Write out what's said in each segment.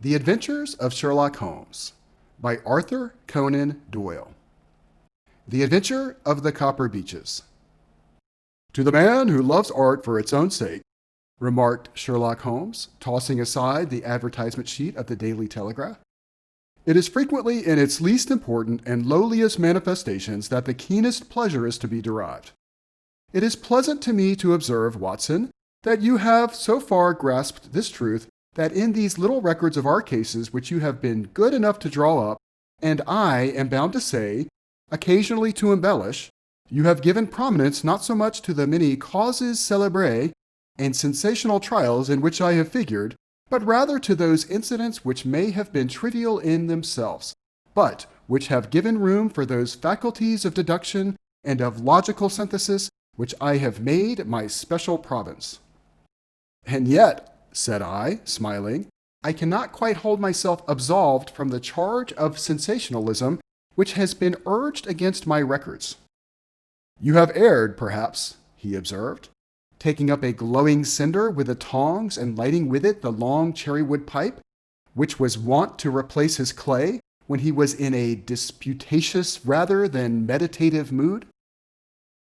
The Adventures of Sherlock Holmes by Arthur Conan Doyle. The Adventure of the Copper Beeches. To the man who loves art for its own sake, remarked Sherlock Holmes, tossing aside the advertisement sheet of the Daily Telegraph, it is frequently in its least important and lowliest manifestations that the keenest pleasure is to be derived. It is pleasant to me to observe, Watson, that you have so far grasped this truth, that in these little records of our cases which you have been good enough to draw up, and I am bound to say, occasionally to embellish, you have given prominence not so much to the many causes célèbres and sensational trials in which I have figured, but rather to those incidents which may have been trivial in themselves, but which have given room for those faculties of deduction and of logical synthesis which I have made my special province. And yet, said I, smiling, I cannot quite hold myself absolved from the charge of sensationalism which has been urged against my records. You have erred, perhaps, he observed, taking up a glowing cinder with the tongs and lighting with it the long cherry-wood pipe, which was wont to replace his clay when he was in a disputatious rather than meditative mood.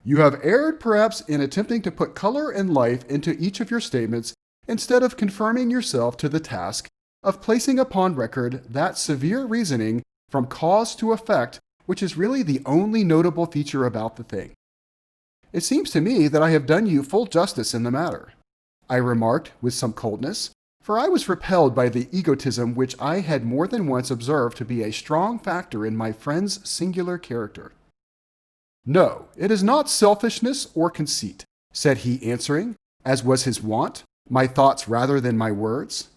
You have erred, perhaps, in attempting to put color and life into each of your statements instead of conforming yourself to the task of placing upon record that severe reasoning from cause to effect which is really the only notable feature about the thing. It seems to me that I have done you full justice in the matter, I remarked with some coldness, for I was repelled by the egotism which I had more than once observed to be a strong factor in my friend's singular character. No, it is not selfishness or conceit, said he, answering, as was his wont, my thoughts rather than my words.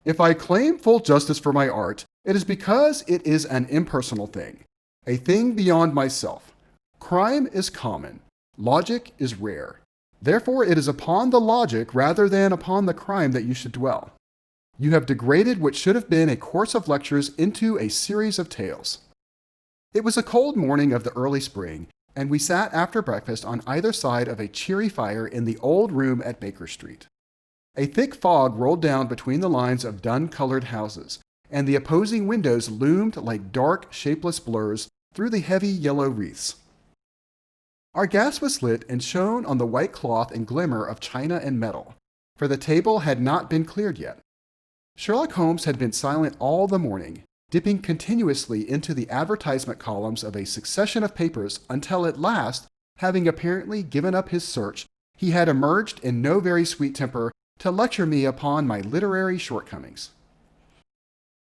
If I claim full justice for my art, it is because it is an impersonal thing, a thing beyond myself. Crime is common. Logic is rare. Therefore, it is upon the logic rather than upon the crime that you should dwell. You have degraded what should have been a course of lectures into a series of tales. It was a cold morning of the early spring, and we sat after breakfast on either side of a cheery fire in the old room at Baker Street. A thick fog rolled down between the lines of dun-colored houses, and the opposing windows loomed like dark, shapeless blurs through the heavy yellow wreaths. Our gas was lit and shone on the white cloth and glimmer of china and metal, for the table had not been cleared yet. Sherlock Holmes had been silent all the morning, dipping continuously into the advertisement columns of a succession of papers until at last, having apparently given up his search, he had emerged in no very sweet temper to lecture me upon my literary shortcomings.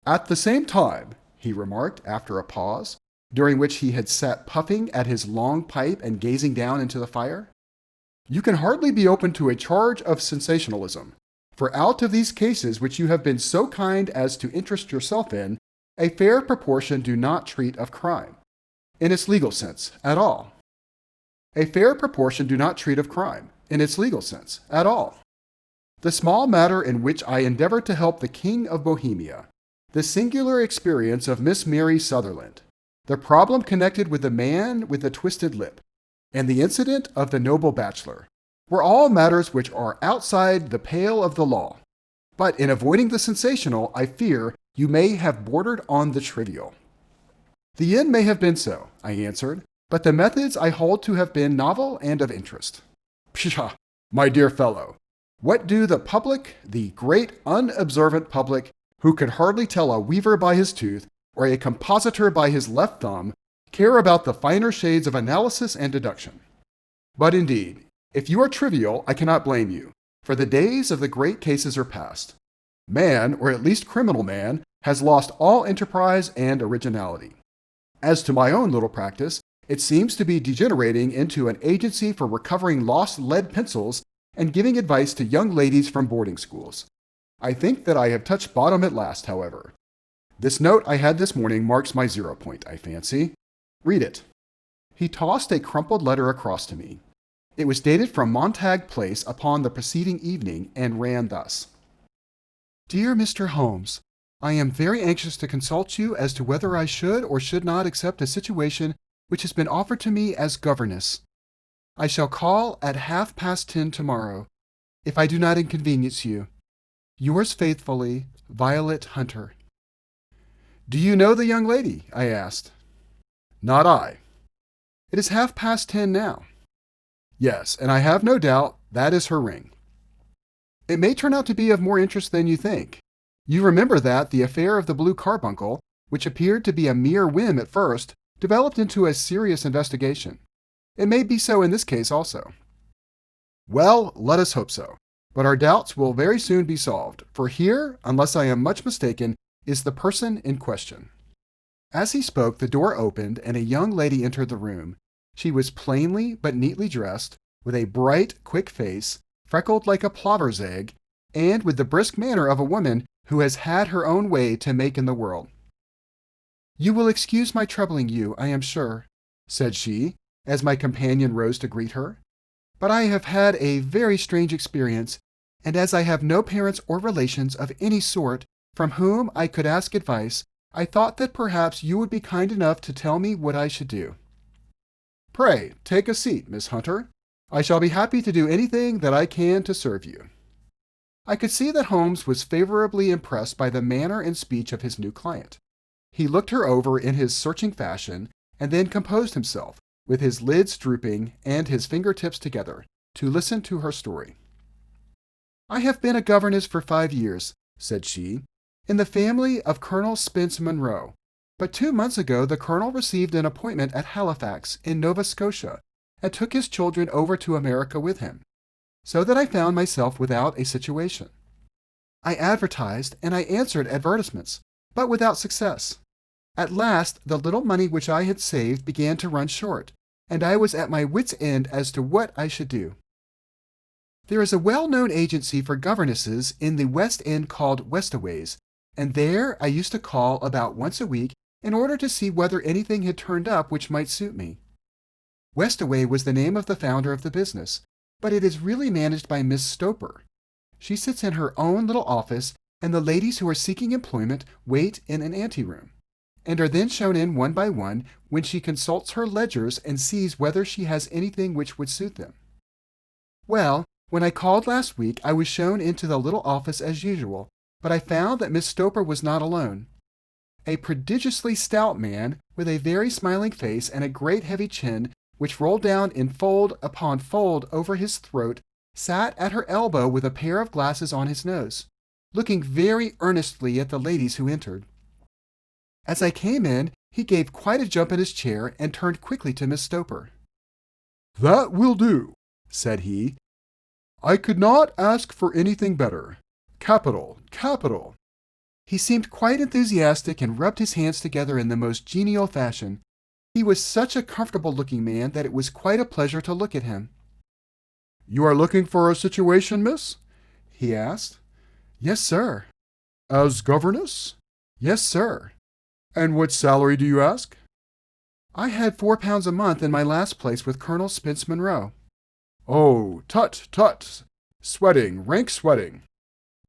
At the same time, he remarked after a pause, during which he had sat puffing at his long pipe and gazing down into the fire, you can hardly be open to a charge of sensationalism, for out of these cases which you have been so kind as to interest yourself in, a fair proportion do not treat of crime, in its legal sense, at all. A fair proportion do not treat of crime, in its legal sense, at all. The small matter in which I endeavor to help the King of Bohemia, the singular experience of Miss Mary Sutherland, the problem connected with the man with the twisted lip, and the incident of the noble bachelor, were all matters which are outside the pale of the law. But in avoiding the sensational, I fear you may have bordered on the trivial. The end may have been so, I answered, but the methods I hold to have been novel and of interest. Pshaw, my dear fellow! What do the public, the great unobservant public, who could hardly tell a weaver by his tooth or a compositor by his left thumb, care about the finer shades of analysis and deduction? But indeed, if you are trivial, I cannot blame you, for the days of the great cases are past. Man, or at least criminal man, has lost all enterprise and originality. As to my own little practice, it seems to be degenerating into an agency for recovering lost lead pencils and giving advice to young ladies from boarding schools. I think that I have touched bottom at last, however. This note I had this morning marks my 0 point, I fancy. Read it. He tossed a crumpled letter across to me. It was dated from Montag Place upon the preceding evening, and ran thus. Dear Mr. Holmes, I am very anxious to consult you as to whether I should or should not accept a situation which has been offered to me as governess. I shall call at 10:30 tomorrow, if I do not inconvenience you. Yours faithfully, Violet Hunter. "Do you know the young lady?" I asked. "Not I." "It is 10:30 now." "Yes, and I have no doubt that is her ring." "It may turn out to be of more interest than you think. You remember that the affair of the blue carbuncle, which appeared to be a mere whim at first, developed into a serious investigation. It may be so in this case also." "Well, let us hope so. But our doubts will very soon be solved, for here, unless I am much mistaken, is the person in question." As he spoke, the door opened and a young lady entered the room. She was plainly but neatly dressed, with a bright, quick face, freckled like a plover's egg, and with the brisk manner of a woman who has had her own way to make in the world. "You will excuse my troubling you, I am sure," said she, as my companion rose to greet her. "But I have had a very strange experience, and as I have no parents or relations of any sort from whom I could ask advice, I thought that perhaps you would be kind enough to tell me what I should do." "Pray, take a seat, Miss Hunter. I shall be happy to do anything that I can to serve you." I could see that Holmes was favorably impressed by the manner and speech of his new client. He looked her over in his searching fashion, and then composed himself, with his lids drooping and his fingertips together, to listen to her story. "I have been a governess for 5 years," said she, "in the family of Colonel Spence Monroe, but 2 months ago the colonel received an appointment at Halifax, in Nova Scotia, and took his children over to America with him, so that I found myself without a situation. I advertised and I answered advertisements, but without success. At last the little money which I had saved began to run short, and I was at my wits' end as to what I should do. There is a well-known agency for governesses in the West End called Westaways, and there I used to call about once a week in order to see whether anything had turned up which might suit me. Westaway was the name of the founder of the business, but it is really managed by Miss Stoper. She sits in her own little office, and the ladies who are seeking employment wait in an anteroom, and are then shown in one by one when she consults her ledgers and sees whether she has anything which would suit them. Well, when I called last week, I was shown into the little office as usual, but I found that Miss Stoper was not alone. A prodigiously stout man, with a very smiling face and a great heavy chin, which rolled down in fold upon fold over his throat, sat at her elbow with a pair of glasses on his nose, looking very earnestly at the ladies who entered. As I came in, he gave quite a jump in his chair and turned quickly to Miss Stoper. "That will do," said he. "I could not ask for anything better. Capital, capital." He seemed quite enthusiastic and rubbed his hands together in the most genial fashion. He was such a comfortable-looking man that it was quite a pleasure to look at him. "You are looking for a situation, miss?" he asked. "Yes, sir." "As governess?" "Yes, sir." "And what salary do you ask?" "I had £4 a month in my last place with Colonel Spence Monroe." "Oh, tut, tut! Sweating, rank sweating!"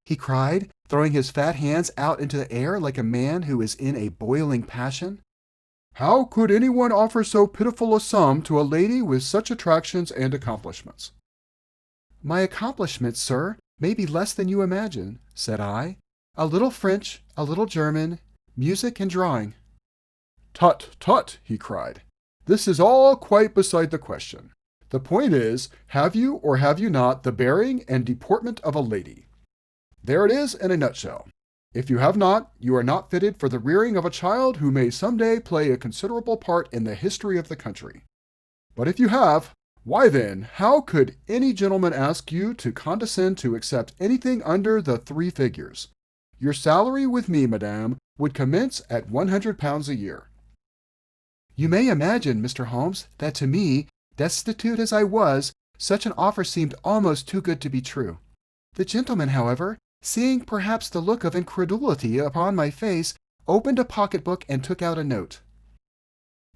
he cried, throwing his fat hands out into the air like a man who is in a boiling passion. "How could anyone offer so pitiful a sum to a lady with such attractions and accomplishments?" "My accomplishments, sir, may be less than you imagine," said I. "A little French, a little German, music and drawing." "Tut, tut!" he cried. "This is all quite beside the question. The point is, have you or have you not the bearing and deportment of a lady? There it is in a nutshell. If you have not, you are not fitted for the rearing of a child who may some day play a considerable part in the history of the country. But if you have, why then, how could any gentleman ask you to condescend to accept anything under the 3 figures? Your salary with me, madame, would commence at £100 a year." You may imagine, Mr. Holmes, that to me, destitute as I was, such an offer seemed almost too good to be true. The gentleman, however, seeing perhaps the look of incredulity upon my face, opened a pocketbook and took out a note.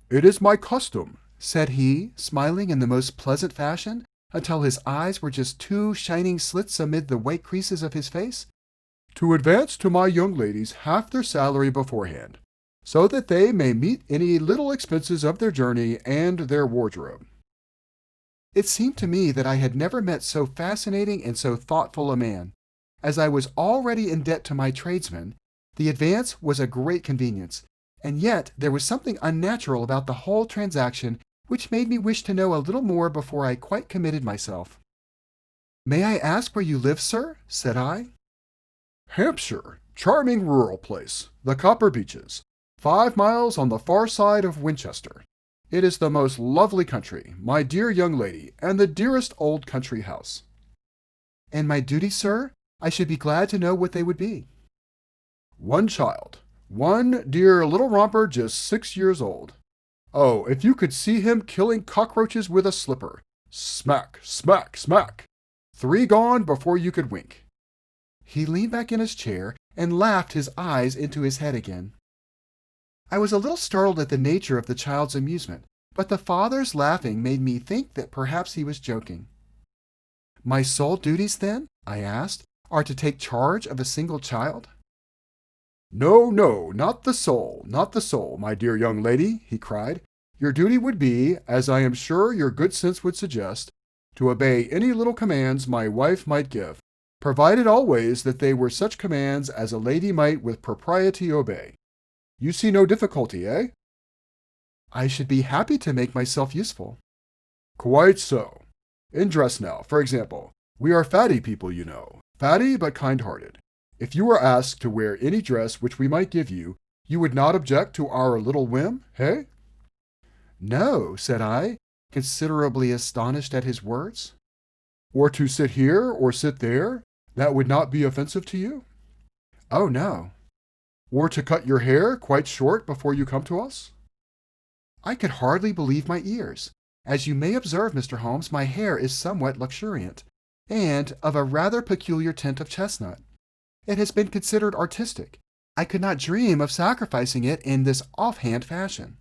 "It is my custom," said he, smiling in the most pleasant fashion, until his eyes were just 2 shining slits amid the white creases of his face, "to advance to my young ladies half their salary beforehand, so that they may meet any little expenses of their journey and their wardrobe." It seemed to me that I had never met so fascinating and so thoughtful a man. As I was already in debt to my tradesman, the advance was a great convenience, and yet there was something unnatural about the whole transaction which made me wish to know a little more before I quite committed myself. "May I ask where you live, sir?" said I. "Hampshire, charming rural place, the Copper Beeches, 5 miles on the far side of Winchester. It is the most lovely country, my dear young lady, and the dearest old country house." "And my duties, sir? I should be glad to know what they would be." "One child, one dear little romper just 6 years old. Oh, if you could see him killing cockroaches with a slipper. Smack, smack, smack. 3 gone before you could wink." He leaned back in his chair and laughed his eyes into his head again. I was a little startled at the nature of the child's amusement, but the father's laughing made me think that perhaps he was joking. "My sole duties, then," I asked, "are to take charge of a single child?" "No, no, not the sole, not the sole, my dear young lady," he cried. "Your duty would be, as I am sure your good sense would suggest, to obey any little commands my wife might give, provided always that they were such commands as a lady might with propriety obey. You see no difficulty, eh?" "I should be happy to make myself useful." "Quite so. In dress now, for example. We are fatty people, you know, fatty but kind-hearted. If you were asked to wear any dress which we might give you, you would not object to our little whim, hey?" "No," said I, considerably astonished at his words. "Or to sit here or sit there, that would not be offensive to you?" "Oh, no." "Or to cut your hair quite short before you come to us?" I could hardly believe my ears. As you may observe, Mr. Holmes, my hair is somewhat luxuriant, and of a rather peculiar tint of chestnut. It has been considered artistic. I could not dream of sacrificing it in this offhand fashion.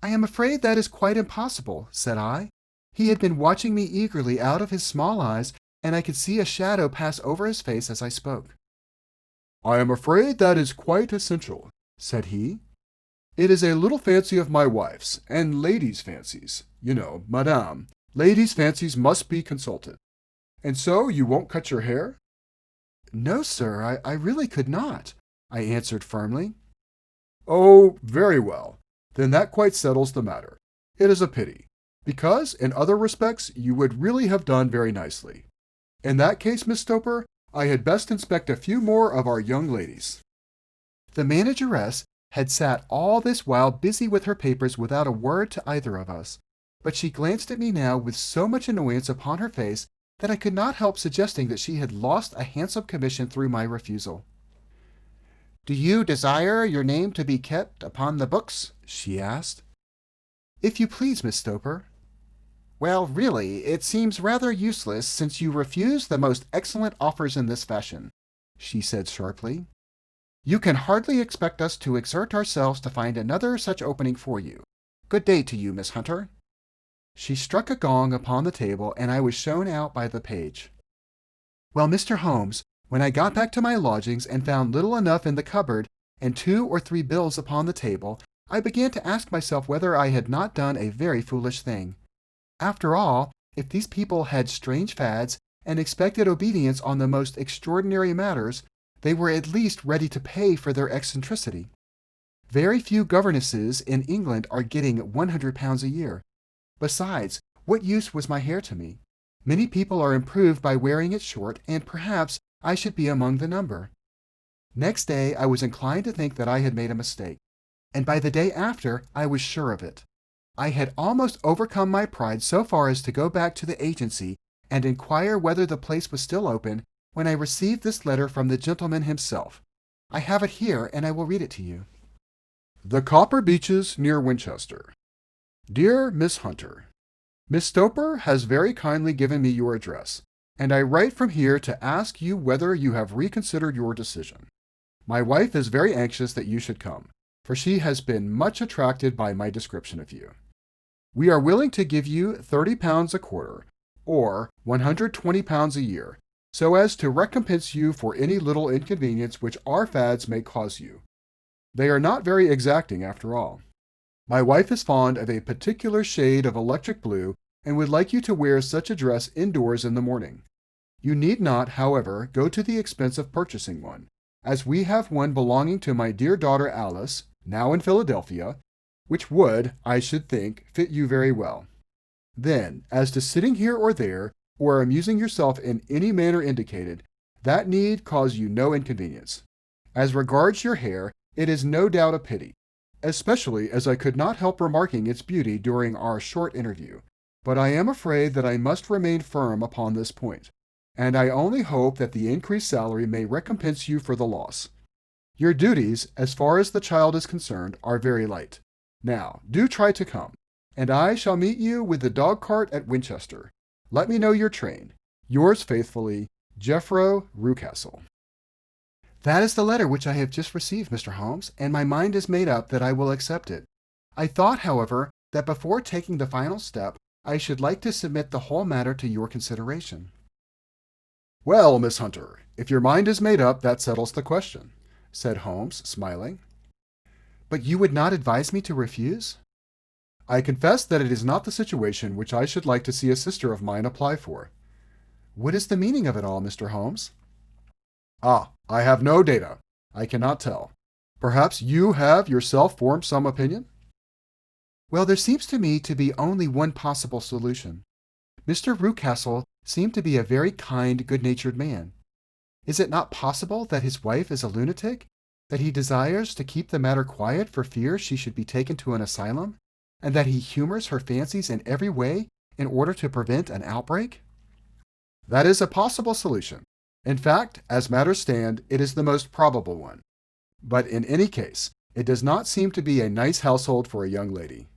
"I am afraid that is quite impossible," said I. He had been watching me eagerly out of his small eyes, and I could see a shadow pass over his face as I spoke. "I am afraid that is quite essential," said he. "It is a little fancy of my wife's, and ladies' fancies, you know, madame, ladies' fancies must be consulted. And so you won't cut your hair?" "No, sir, I really could not," I answered firmly. "Oh, very well. Then that quite settles the matter. It is a pity, because in other respects you would really have done very nicely. In that case, Miss Stoper, I had best inspect a few more of our young ladies." The manageress had sat all this while busy with her papers without a word to either of us, but she glanced at me now with so much annoyance upon her face that I could not help suggesting that she had lost a handsome commission through my refusal. "Do you desire your name to be kept upon the books?" she asked. "If you please, Miss Stoper." "Well, really, it seems rather useless, since you refuse the most excellent offers in this fashion," she said sharply. "You can hardly expect us to exert ourselves to find another such opening for you. Good day to you, Miss Hunter." She struck a gong upon the table, and I was shown out by the page. Well, Mr. Holmes, when I got back to my lodgings and found little enough in the cupboard and 2 or 3 bills upon the table, I began to ask myself whether I had not done a very foolish thing. After all, if these people had strange fads and expected obedience on the most extraordinary matters, they were at least ready to pay for their eccentricity. Very few governesses in England are getting £100 a year. Besides, what use was my hair to me? Many people are improved by wearing it short, and perhaps I should be among the number. Next day I was inclined to think that I had made a mistake, and by the day after I was sure of it. I had almost overcome my pride so far as to go back to the agency and inquire whether the place was still open, when I received this letter from the gentleman himself. I have it here, and I will read it to you. "The Copper Beeches, near Winchester. Dear Miss Hunter, Miss Stoper has very kindly given me your address, and I write from here to ask you whether you have reconsidered your decision. My wife is very anxious that you should come, for she has been much attracted by my description of you. We are willing to give you £30 a quarter, or £120 a year, so as to recompense you for any little inconvenience which our fads may cause you. They are not very exacting after all. My wife is fond of a particular shade of electric blue, and would like you to wear such a dress indoors in the morning. You need not, however, go to the expense of purchasing one, as we have one belonging to my dear daughter Alice, now in Philadelphia, which would, I should think, fit you very well. Then, as to sitting here or there, or amusing yourself in any manner indicated, that need cause you no inconvenience. As regards your hair, it is no doubt a pity, especially as I could not help remarking its beauty during our short interview, but I am afraid that I must remain firm upon this point, and I only hope that the increased salary may recompense you for the loss. Your duties, as far as the child is concerned, are very light. Now, do try to come, and I shall meet you with the dog-cart at Winchester. Let me know your train. Yours faithfully, Jeffro Rucastle. That is the letter which I have just received, Mr. Holmes, and my mind is made up that I will accept it. I thought, however, that before taking the final step, I should like to submit the whole matter to your consideration. Well, Miss Hunter, if your mind is made up, that settles the question, said Holmes, smiling. But you would not advise me to refuse? I confess that it is not the situation which I should like to see a sister of mine apply for. What is the meaning of it all, Mr. Holmes? Ah, I have no data. I cannot tell. Perhaps you have yourself formed some opinion? Well, there seems to me to be only one possible solution. Mr. Rucastle seemed to be a very kind, good-natured man. Is it not possible that his wife is a lunatic, that he desires to keep the matter quiet for fear she should be taken to an asylum, and that he humors her fancies in every way in order to prevent an outbreak? That is a possible solution. In fact, as matters stand, it is the most probable one. But in any case, it does not seem to be a nice household for a young lady.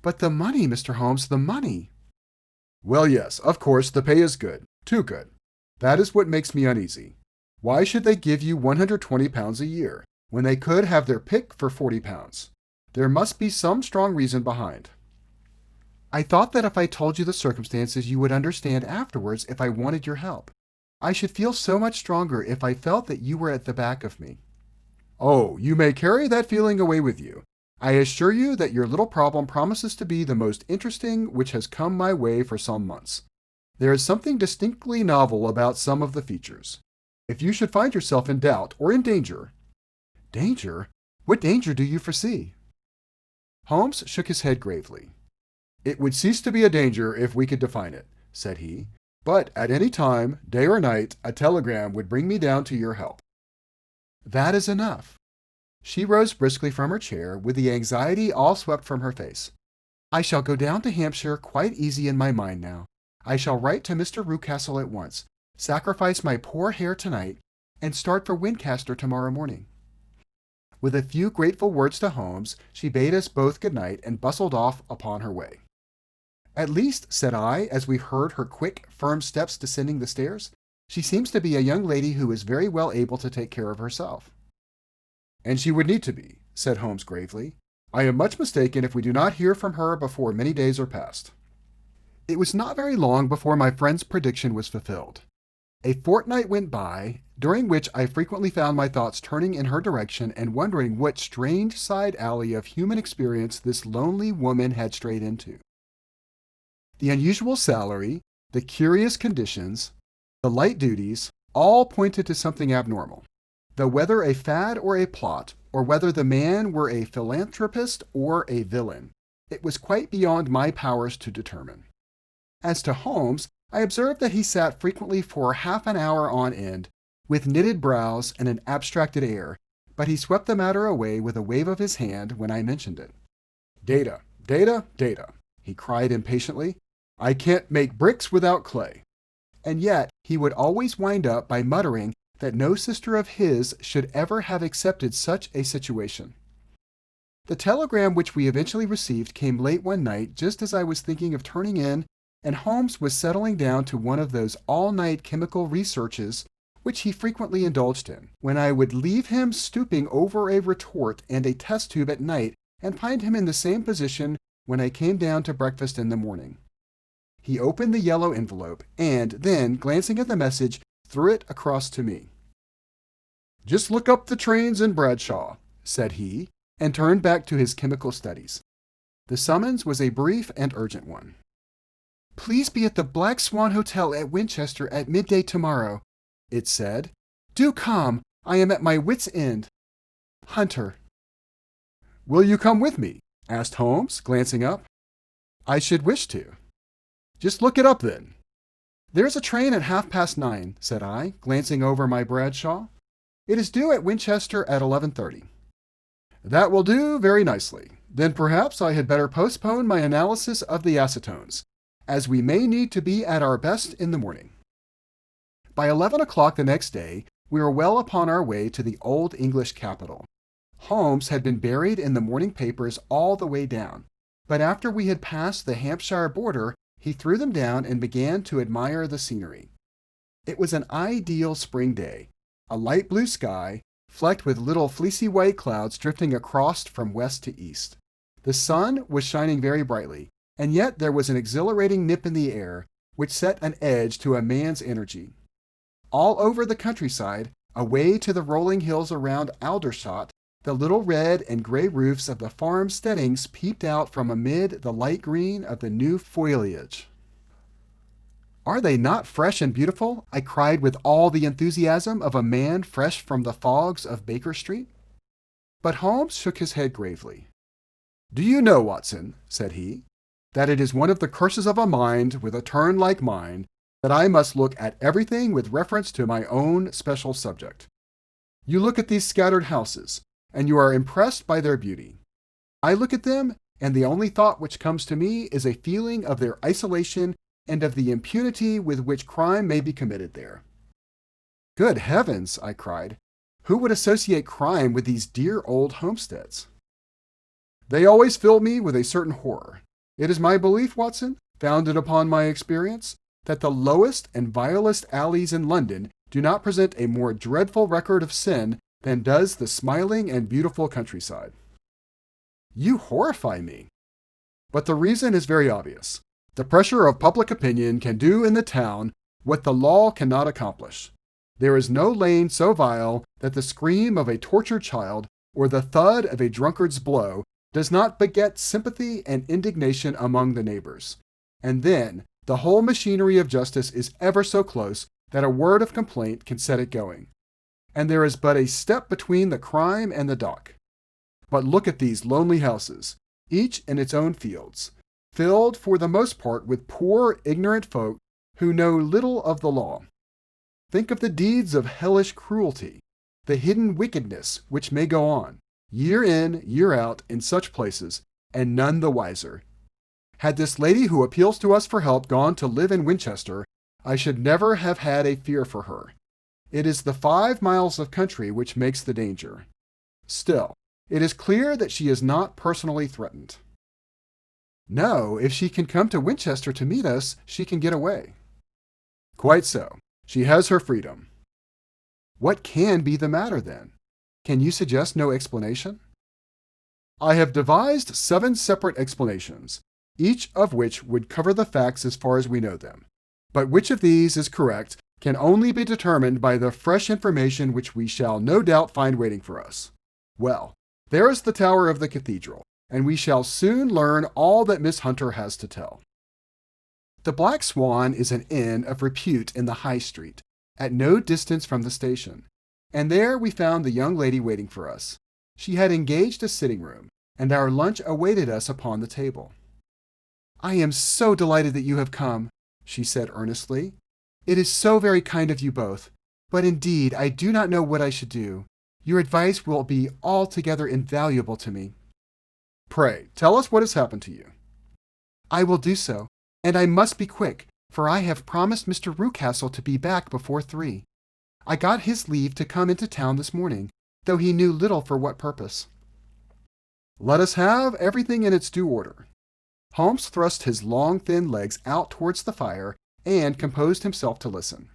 But the money, Mr. Holmes, the money! Well, yes, of course, the pay is good, too good. That is what makes me uneasy. Why should they give you £120 a year, when they could have their pick for £40? There must be some strong reason behind. I thought that if I told you the circumstances, you would understand afterwards if I wanted your help. I should feel so much stronger if I felt that you were at the back of me. Oh, you may carry that feeling away with you. I assure you that your little problem promises to be the most interesting which has come my way for some months. There is something distinctly novel about some of the features. If you should find yourself in doubt or in danger— Danger? What danger do you foresee? Holmes shook his head gravely. It would cease to be a danger if we could define it, said he. But at any time, day or night, a telegram would bring me down to your help. That is enough. She rose briskly from her chair, with the anxiety all swept from her face. I shall go down to Hampshire quite easy in my mind now. I shall write to Mr. Rucastle at once, sacrifice my poor hair tonight, and start for Winchester tomorrow morning. With a few grateful words to Holmes, she bade us both good night and bustled off upon her way. At least, said I, as we heard her quick, firm steps descending the stairs, she seems to be a young lady who is very well able to take care of herself. And she would need to be, said Holmes gravely. I am much mistaken if we do not hear from her before many days are past. It was not very long before my friend's prediction was fulfilled. A fortnight went by, during which I frequently found my thoughts turning in her direction and wondering what strange side alley of human experience this lonely woman had strayed into. The unusual salary, the curious conditions, the light duties, all pointed to something abnormal. Though whether a fad or a plot, or whether the man were a philanthropist or a villain, it was quite beyond my powers to determine. As to Holmes, I observed that he sat frequently for half an hour on end, with knitted brows and an abstracted air, but he swept the matter away with a wave of his hand when I mentioned it. Data, data, data, he cried impatiently. I can't make bricks without clay. And yet he would always wind up by muttering that no sister of his should ever have accepted such a situation. The telegram which we eventually received came late one night, just as I was thinking of turning in, and Holmes was settling down to one of those all-night chemical researches which he frequently indulged in, when I would leave him stooping over a retort and a test tube at night and find him in the same position when I came down to breakfast in the morning. He opened the yellow envelope and then, glancing at the message, threw it across to me. Just look up the trains in Bradshaw, said he, and turned back to his chemical studies. The summons was a brief and urgent one. Please be at the Black Swan Hotel at Winchester at midday tomorrow, it said. Do come. I am at my wit's end. Hunter. Will you come with me? Asked Holmes, glancing up. I should wish to. Just look it up then. There's a train at 9:30, said I, glancing over my Bradshaw. It is due at Winchester at 11:30. That will do very nicely. Then perhaps I had better postpone my analysis of the acetones, as we may need to be at our best in the morning. By 11 o'clock the next day, we were well upon our way to the old English capital. Holmes had been buried in the morning papers all the way down, but after we had passed the Hampshire border, he threw them down and began to admire the scenery. It was an ideal spring day, a light blue sky, flecked with little fleecy white clouds drifting across from west to east. The sun was shining very brightly, and yet there was an exhilarating nip in the air, which set an edge to a man's energy. All over the countryside, away to the rolling hills around Aldershot, the little red and gray roofs of the farm steadings peeped out from amid the light green of the new foliage. Are they not fresh and beautiful? I cried with all the enthusiasm of a man fresh from the fogs of Baker Street. But Holmes shook his head gravely. Do you know, Watson, said he, that it is one of the curses of a mind with a turn like mine that I must look at everything with reference to my own special subject. You look at these scattered houses, and you are impressed by their beauty. I look at them, and the only thought which comes to me is a feeling of their isolation and of the impunity with which crime may be committed there. Good heavens, I cried. Who would associate crime with these dear old homesteads? They always fill me with a certain horror. It is my belief, Watson, founded upon my experience, that the lowest and vilest alleys in London do not present a more dreadful record of sin than does the smiling and beautiful countryside. You horrify me. But the reason is very obvious. The pressure of public opinion can do in the town what the law cannot accomplish. There is no lane so vile that the scream of a tortured child or the thud of a drunkard's blow does not beget sympathy and indignation among the neighbors. And then the whole machinery of justice is ever so close that a word of complaint can set it going. And there is but a step between the crime and the dock. But look at these lonely houses, each in its own fields, filled for the most part with poor, ignorant folk who know little of the law. Think of the deeds of hellish cruelty, the hidden wickedness which may go on, year in, year out, in such places, and none the wiser. Had this lady who appeals to us for help gone to live in Winchester, I should never have had a fear for her. It is the 5 miles of country which makes the danger. Still, it is clear that she is not personally threatened. No, if she can come to Winchester to meet us, she can get away. Quite so. She has her freedom. What can be the matter, then? Can you suggest no explanation? I have devised 7 separate explanations, each of which would cover the facts as far as we know them. But which of these is correct can only be determined by the fresh information which we shall no doubt find waiting for us. Well, there is the tower of the cathedral, and we shall soon learn all that Miss Hunter has to tell. The Black Swan is an inn of repute in the High Street, at no distance from the station, and there we found the young lady waiting for us. She had engaged a sitting room, and our lunch awaited us upon the table. I am so delighted that you have come, she said earnestly. It is so very kind of you both, but indeed I do not know what I should do. Your advice will be altogether invaluable to me. Pray, tell us what has happened to you. I will do so, and I must be quick, for I have promised Mr. Rucastle to be back before 3. I got his leave to come into town this morning, though he knew little for what purpose. Let us have everything in its due order. Holmes thrust his long, thin legs out towards the fire and composed himself to listen.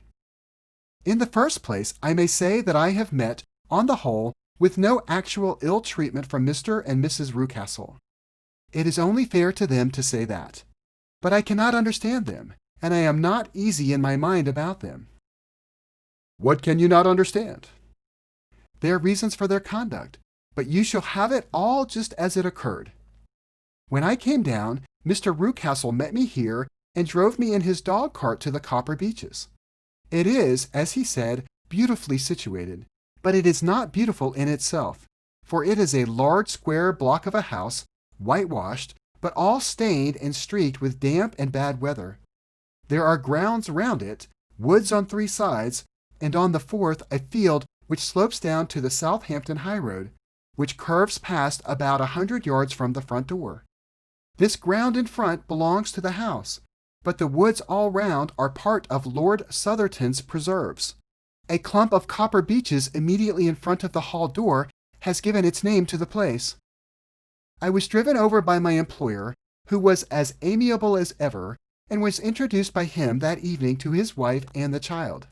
In the first place, I may say that I have met, on the whole, with no actual ill treatment from Mr. and Mrs. Rucastle. It is only fair to them to say that. But I cannot understand them, and I am not easy in my mind about them. What can you not understand? Their reasons for their conduct, but you shall have it all just as it occurred. When I came down, Mr. Rucastle met me here and drove me in his dog cart to the Copper Beeches. It is, as he said, beautifully situated, but it is not beautiful in itself, for it is a large square block of a house, whitewashed, but all stained and streaked with damp and bad weather. There are grounds round it, woods on 3 sides, and on the 4th a field which slopes down to the Southampton highroad, which curves past about 100 yards from the front door. This ground in front belongs to the house, but the woods all round are part of Lord Southerton's preserves. A clump of copper beeches immediately in front of the hall door has given its name to the place. I was driven over by my employer, who was as amiable as ever, and was introduced by him that evening to his wife and the child.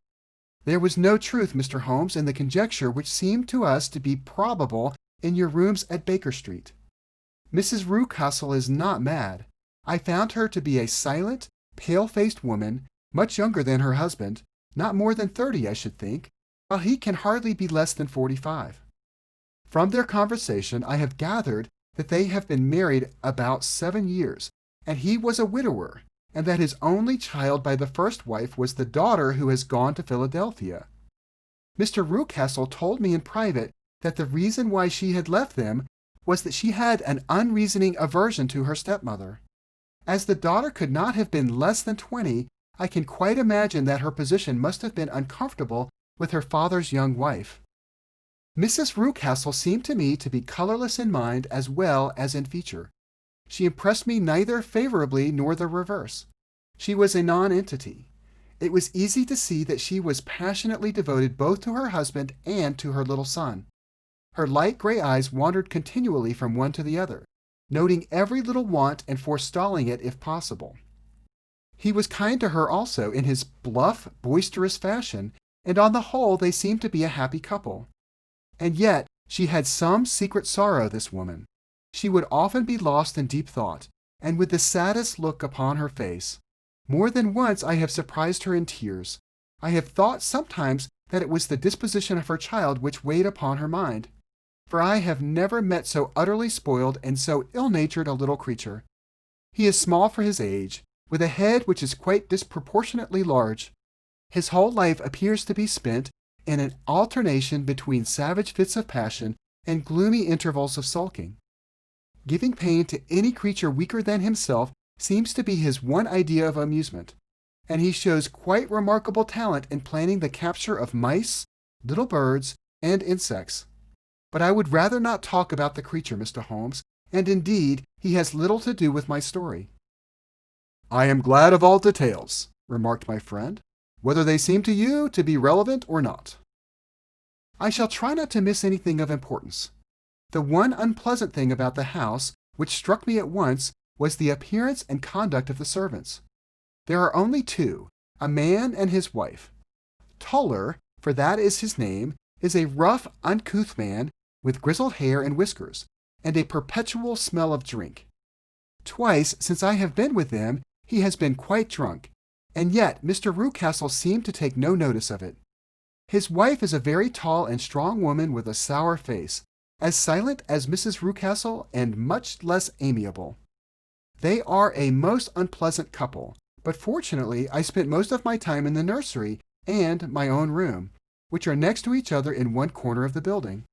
There was no truth, Mr. Holmes, in the conjecture which seemed to us to be probable in your rooms at Baker Street. Mrs. Rucastle is not mad. I found her to be a silent, pale-faced woman, much younger than her husband, not more than 30, I should think, while he can hardly be less than 45. From their conversation I have gathered that they have been married about 7 years, and he was a widower, and that his only child by the first wife was the daughter who has gone to Philadelphia. Mr. Rucastle told me in private that the reason why she had left them was that she had an unreasoning aversion to her stepmother. As the daughter could not have been less than 20, I can quite imagine that her position must have been uncomfortable with her father's young wife. Mrs. Rucastle seemed to me to be colorless in mind as well as in feature. She impressed me neither favorably nor the reverse. She was a nonentity. It was easy to see that she was passionately devoted both to her husband and to her little son. Her light gray eyes wandered continually from one to the other, noting every little want and forestalling it if possible. He was kind to her also in his bluff, boisterous fashion, and on the whole they seemed to be a happy couple. And yet she had some secret sorrow, this woman. She would often be lost in deep thought, and with the saddest look upon her face. More than once I have surprised her in tears. I have thought sometimes that it was the disposition of her child which weighed upon her mind, for I have never met so utterly spoiled and so ill-natured a little creature. He is small for his age, with a head which is quite disproportionately large. His whole life appears to be spent in an alternation between savage fits of passion and gloomy intervals of sulking. Giving pain to any creature weaker than himself seems to be his one idea of amusement, and he shows quite remarkable talent in planning the capture of mice, little birds, and insects. But I would rather not talk about the creature, Mr. Holmes, and indeed he has little to do with my story. I am glad of all details, remarked my friend, whether they seem to you to be relevant or not. I shall try not to miss anything of importance. The one unpleasant thing about the house, which struck me at once, was the appearance and conduct of the servants. There are only 2, a man and his wife. Toller, for that is his name, is a rough, uncouth man with grizzled hair and whiskers, and a perpetual smell of drink. Twice since I have been with them, he has been quite drunk, and yet Mr. Rucastle seemed to take no notice of it. His wife is a very tall and strong woman with a sour face, as silent as Mrs. Rucastle and much less amiable. They are a most unpleasant couple, but fortunately I spent most of my time in the nursery and my own room, which are next to each other in one corner of the building.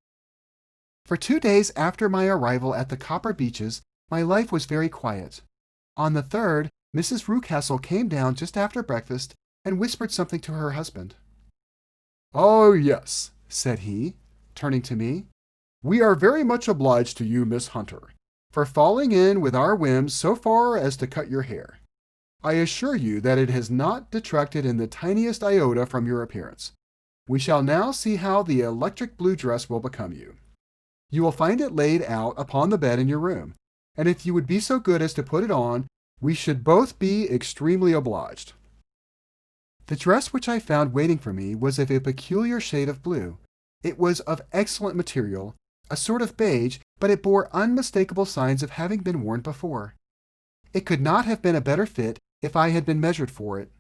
For 2 days after my arrival at the Copper Beeches, my life was very quiet. On the 3rd, Mrs. Rucastle came down just after breakfast and whispered something to her husband. "Oh, yes," said he, turning to me. "We are very much obliged to you, Miss Hunter, for falling in with our whims so far as to cut your hair. I assure you that it has not detracted in the tiniest iota from your appearance. We shall now see how the electric blue dress will become you. You will find it laid out upon the bed in your room, and if you would be so good as to put it on, we should both be extremely obliged." The dress which I found waiting for me was of a peculiar shade of blue. It was of excellent material, a sort of beige, but it bore unmistakable signs of having been worn before. It could not have been a better fit if I had been measured for it.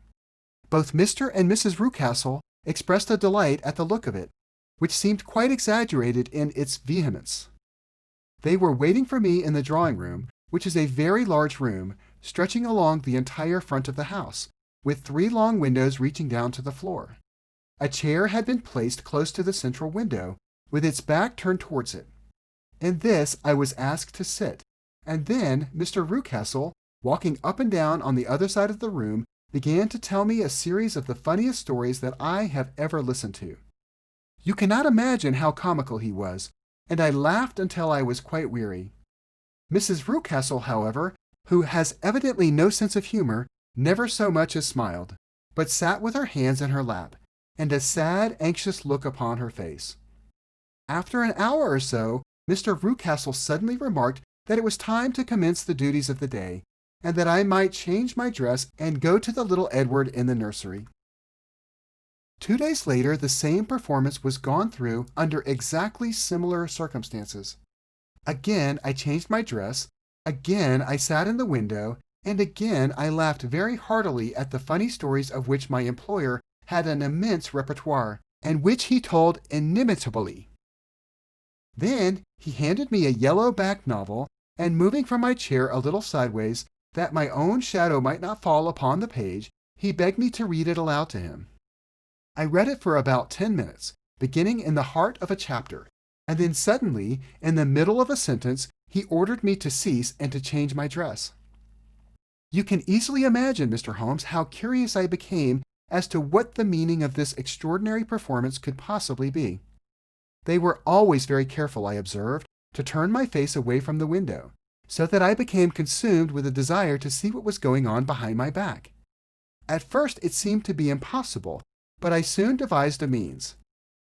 Both Mr. and Mrs. Rucastle expressed a delight at the look of it, which seemed quite exaggerated in its vehemence. They were waiting for me in the drawing-room, which is a very large room, stretching along the entire front of the house, with 3 long windows reaching down to the floor. A chair had been placed close to the central window, with its back turned towards it. In this I was asked to sit, and then Mr. Rucastle, walking up and down on the other side of the room, began to tell me a series of the funniest stories that I have ever listened to. You cannot imagine how comical he was, and I laughed until I was quite weary. Mrs. Rucastle, however, who has evidently no sense of humor, never so much as smiled, but sat with her hands in her lap, and a sad, anxious look upon her face. After an hour or so, Mr. Rucastle suddenly remarked that it was time to commence the duties of the day, and that I might change my dress and go to the little Edward in the nursery. 2 days later, the same performance was gone through under exactly similar circumstances. Again, I changed my dress, again I sat in the window, and again I laughed very heartily at the funny stories of which my employer had an immense repertoire, and which he told inimitably. Then he handed me a yellow-backed novel, and moving from my chair a little sideways, that my own shadow might not fall upon the page, he begged me to read it aloud to him. I read it for about 10 minutes, beginning in the heart of a chapter, and then suddenly, in the middle of a sentence, he ordered me to cease and to change my dress. You can easily imagine, Mr. Holmes, how curious I became as to what the meaning of this extraordinary performance could possibly be. They were always very careful, I observed, to turn my face away from the window, so that I became consumed with a desire to see what was going on behind my back. At first it seemed to be impossible, but I soon devised a means.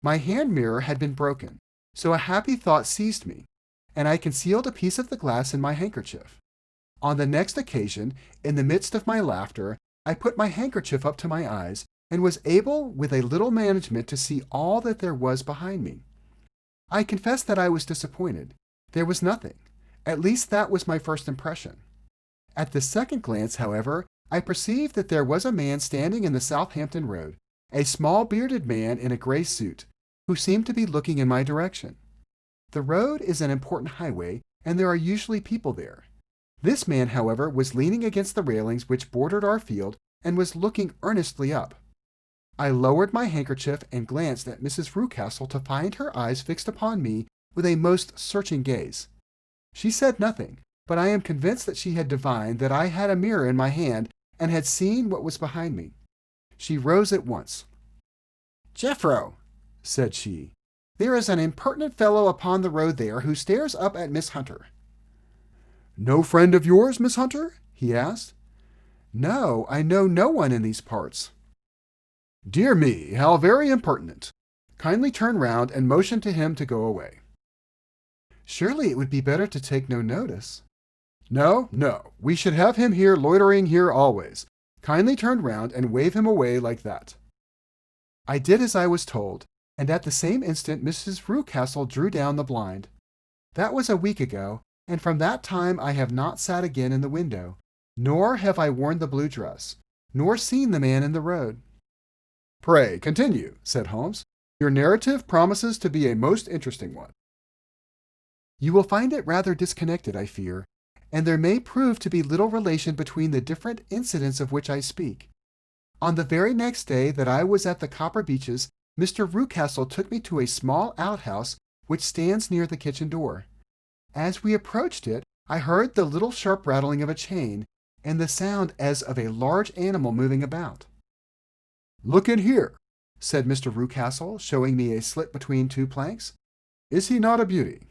My hand mirror had been broken, so a happy thought seized me, and I concealed a piece of the glass in my handkerchief. On the next occasion, in the midst of my laughter, I put my handkerchief up to my eyes, and was able with a little management to see all that there was behind me. I confess that I was disappointed. There was nothing. At least that was my first impression. At the second glance, however, I perceived that there was a man standing in the Southampton Road, a small bearded man in a gray suit, who seemed to be looking in my direction. The road is an important highway, and there are usually people there. This man, however, was leaning against the railings which bordered our field, and was looking earnestly up. I lowered my handkerchief and glanced at Mrs. Rucastle to find her eyes fixed upon me with a most searching gaze. She said nothing, but I am convinced that she had divined that I had a mirror in my hand and had seen what was behind me. She rose at once. "Jeffro," said she, "there is an impertinent fellow upon the road there who stares up at Miss Hunter." "No friend of yours, Miss Hunter?" he asked. "No, I know no one in these parts." "Dear me, how very impertinent! Kindly turn round and motion to him to go away." "Surely it would be better to take no notice." "No, no, we should have him here loitering here always. Kindly turn round and wave him away like that." I did as I was told, and at the same instant Mrs. Rucastle drew down the blind. That was a week ago, and from that time I have not sat again in the window, nor have I worn the blue dress, nor seen the man in the road. "Pray, continue," said Holmes. "Your narrative promises to be a most interesting one." "You will find it rather disconnected, I fear, and there may prove to be little relation between the different incidents of which I speak. On the very next day that I was at the Copper Beeches, Mr. Rucastle took me to a small outhouse which stands near the kitchen door. As we approached it, I heard the little sharp rattling of a chain, and the sound as of a large animal moving about. "Look in here," said Mr. Rucastle, showing me a slit between 2 planks. "Is he not a beauty?"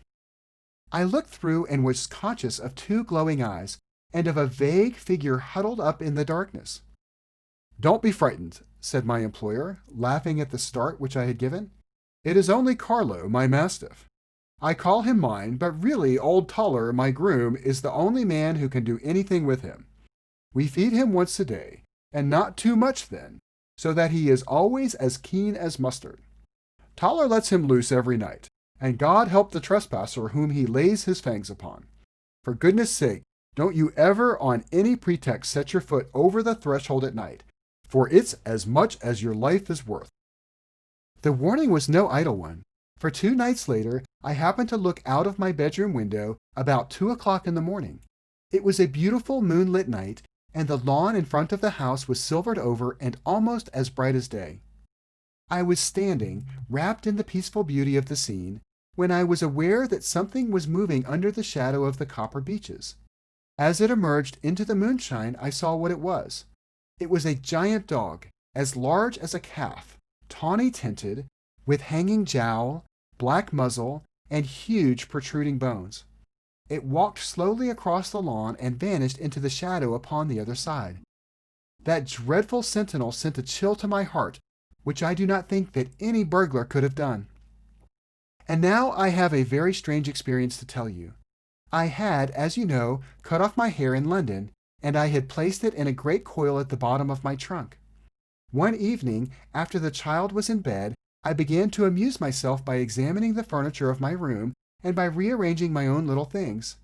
I looked through and was conscious of 2 glowing eyes, and of a vague figure huddled up in the darkness. "Don't be frightened," said my employer, laughing at the start which I had given. "It is only Carlo, my mastiff. I call him mine, but really old Toller, my groom, is the only man who can do anything with him. We feed him once a day, and not too much then, so that he is always as keen as mustard. Toller lets him loose every night, and God help the trespasser whom he lays his fangs upon. For goodness' sake, don't you ever on any pretext set your foot over the threshold at night, for it's as much as your life is worth." The warning was no idle one, for 2 nights later I happened to look out of my bedroom window about 2 o'clock in the morning, It was a beautiful moonlit night, and the lawn in front of the house was silvered over and almost as bright as day. I was standing, wrapped in the peaceful beauty of the scene, when I was aware that something was moving under the shadow of the Copper Beeches. As it emerged into the moonshine, I saw what it was. It was a giant dog, as large as a calf, tawny tinted, with hanging jowl, black muzzle, and huge protruding bones. It walked slowly across the lawn and vanished into the shadow upon the other side. That dreadful sentinel sent a chill to my heart, which I do not think that any burglar could have done. And now I have a very strange experience to tell you. I had, as you know, cut off my hair in London, and I had placed it in a great coil at the bottom of my trunk. One evening, after the child was in bed, I began to amuse myself by examining the furniture of my room and by rearranging my own little things.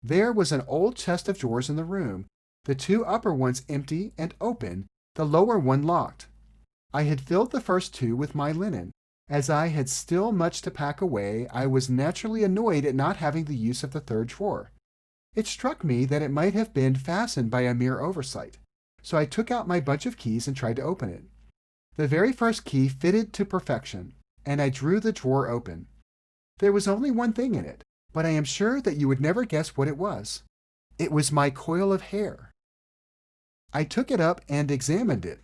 There was an old chest of drawers in the room, the two upper ones empty and open, the lower one locked. I had filled the first two with my linen. As I had still much to pack away, I was naturally annoyed at not having the use of the third drawer. It struck me that it might have been fastened by a mere oversight, so I took out my bunch of keys and tried to open it. The very first key fitted to perfection, and I drew the drawer open. There was only one thing in it, but I am sure that you would never guess what it was. It was my coil of hair. I took it up and examined it.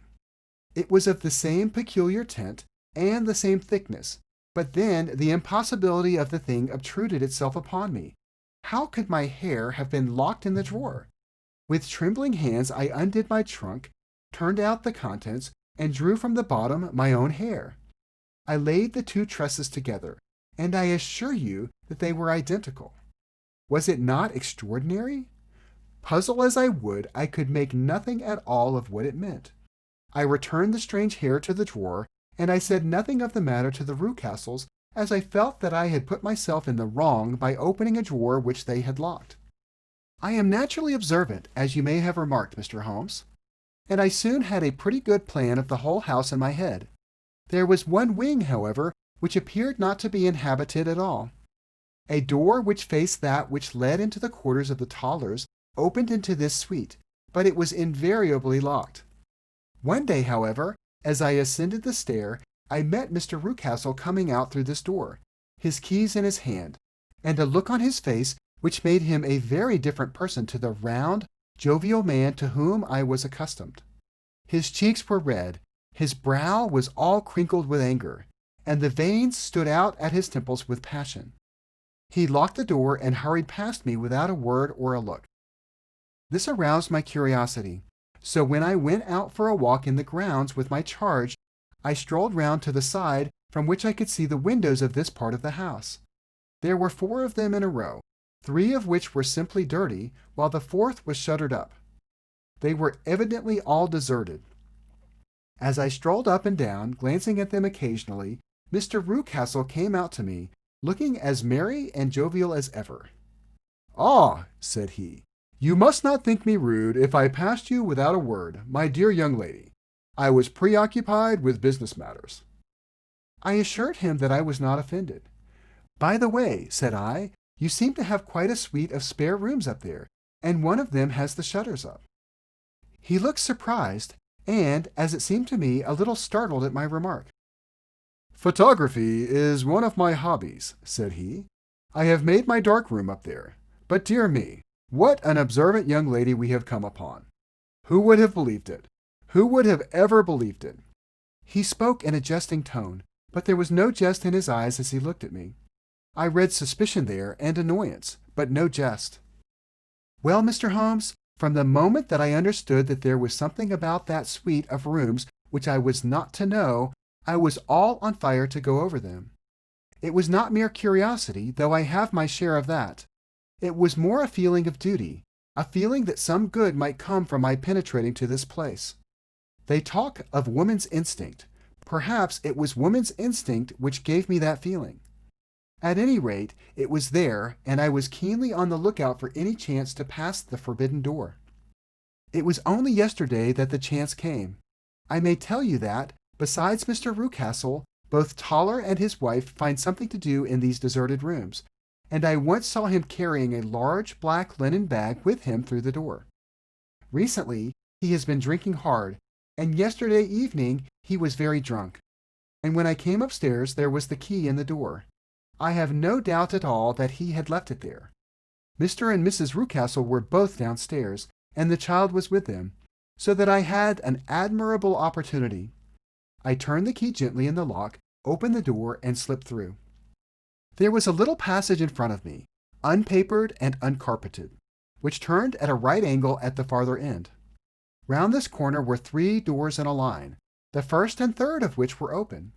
It was of the same peculiar tint and the same thickness, but then the impossibility of the thing obtruded itself upon me. How could my hair have been locked in the drawer? With trembling hands I undid my trunk, turned out the contents, and drew from the bottom my own hair. I laid the two tresses together, and I assure you that they were identical. Was it not extraordinary? Puzzle as I would, I could make nothing at all of what it meant. I returned the strange hair to the drawer, and I said nothing of the matter to the Rucastles, as I felt that I had put myself in the wrong by opening a drawer which they had locked. I am naturally observant, as you may have remarked, Mr. Holmes, and I soon had a pretty good plan of the whole house in my head. There was one wing, however, which appeared not to be inhabited at all. A door which faced that which led into the quarters of the Tollers opened into this suite, but it was invariably locked. One day, however, as I ascended the stair, I met Mr. Rucastle coming out through this door, his keys in his hand, and a look on his face which made him a very different person to the round, jovial man to whom I was accustomed. His cheeks were red, his brow was all crinkled with anger, and the veins stood out at his temples with passion. He locked the door and hurried past me without a word or a look. This aroused my curiosity, so when I went out for a walk in the grounds with my charge, I strolled round to the side from which I could see the windows of this part of the house. There were 4 of them in a row, 3 of which were simply dirty, while the 4th was shuttered up. They were evidently all deserted. As I strolled up and down, glancing at them occasionally, Mr. Rucastle came out to me, looking as merry and jovial as ever. "Ah," said he, "you must not think me rude if I passed you without a word, my dear young lady. I was preoccupied with business matters." I assured him that I was not offended. "By the way," said I, "you seem to have quite a suite of spare rooms up there, and one of them has the shutters up." He looked surprised, and, as it seemed to me, a little startled at my remark. "Photography is one of my hobbies," said he. "I have made my dark room up there. But dear me, what an observant young lady we have come upon! Who would have believed it? Who would have ever believed it?" He spoke in a jesting tone, but there was no jest in his eyes as he looked at me. I read suspicion there and annoyance, but no jest. Well, Mr. Holmes, from the moment that I understood that there was something about that suite of rooms which I was not to know, I was all on fire to go over them. It was not mere curiosity, though I have my share of that. It was more a feeling of duty, a feeling that some good might come from my penetrating to this place. They talk of woman's instinct. Perhaps it was woman's instinct which gave me that feeling. At any rate, it was there, and I was keenly on the lookout for any chance to pass the forbidden door. It was only yesterday that the chance came. I may tell you that, besides Mr. Rucastle, both Toller and his wife find something to do in these deserted rooms, and I once saw him carrying a large black linen bag with him through the door. Recently, he has been drinking hard, and yesterday evening he was very drunk. And when I came upstairs, there was the key in the door. I have no doubt at all that he had left it there. Mr. and Mrs. Rucastle were both downstairs, and the child was with them, so that I had an admirable opportunity. I turned the key gently in the lock, opened the door, and slipped through. There was a little passage in front of me, unpapered and uncarpeted, which turned at a right angle at the farther end. Round this corner were 3 doors in a line, the first and third of which were open.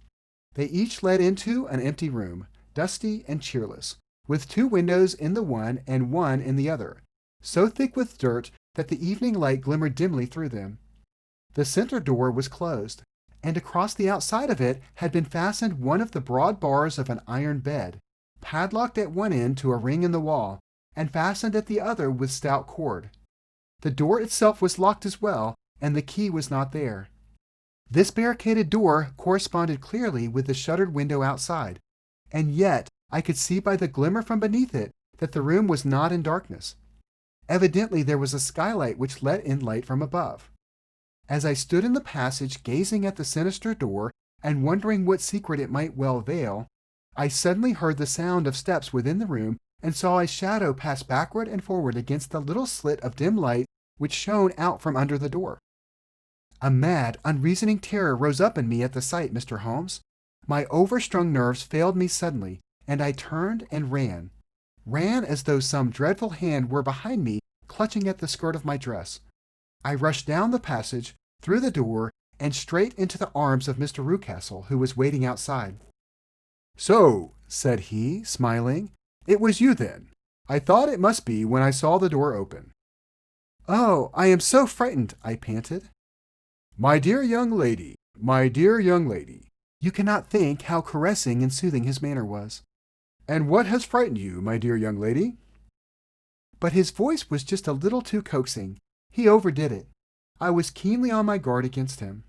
They each led into an empty room, dusty and cheerless, with 2 windows in the one and one in the other, so thick with dirt that the evening light glimmered dimly through them. The center door was closed, and across the outside of it had been fastened one of the broad bars of an iron bed, padlocked at one end to a ring in the wall, and fastened at the other with stout cord. The door itself was locked as well, and the key was not there. This barricaded door corresponded clearly with the shuttered window outside, and yet I could see by the glimmer from beneath it that the room was not in darkness. Evidently there was a skylight which let in light from above. As I stood in the passage gazing at the sinister door and wondering what secret it might well veil, I suddenly heard the sound of steps within the room and saw a shadow pass backward and forward against the little slit of dim light which shone out from under the door. A mad, unreasoning terror rose up in me at the sight, Mr. Holmes. My overstrung nerves failed me suddenly, and I turned and ran as though some dreadful hand were behind me, clutching at the skirt of my dress. I rushed down the passage, through the door, and straight into the arms of Mr. Rucastle, who was waiting outside. "So," said he, smiling, "it was you then. I thought it must be when I saw the door open." "Oh, I am so frightened," I panted. My dear young lady, you cannot think how caressing and soothing his manner was. And what has frightened you, my dear young lady?" But his voice was just a little too coaxing. He overdid it. I was keenly on my guard against him.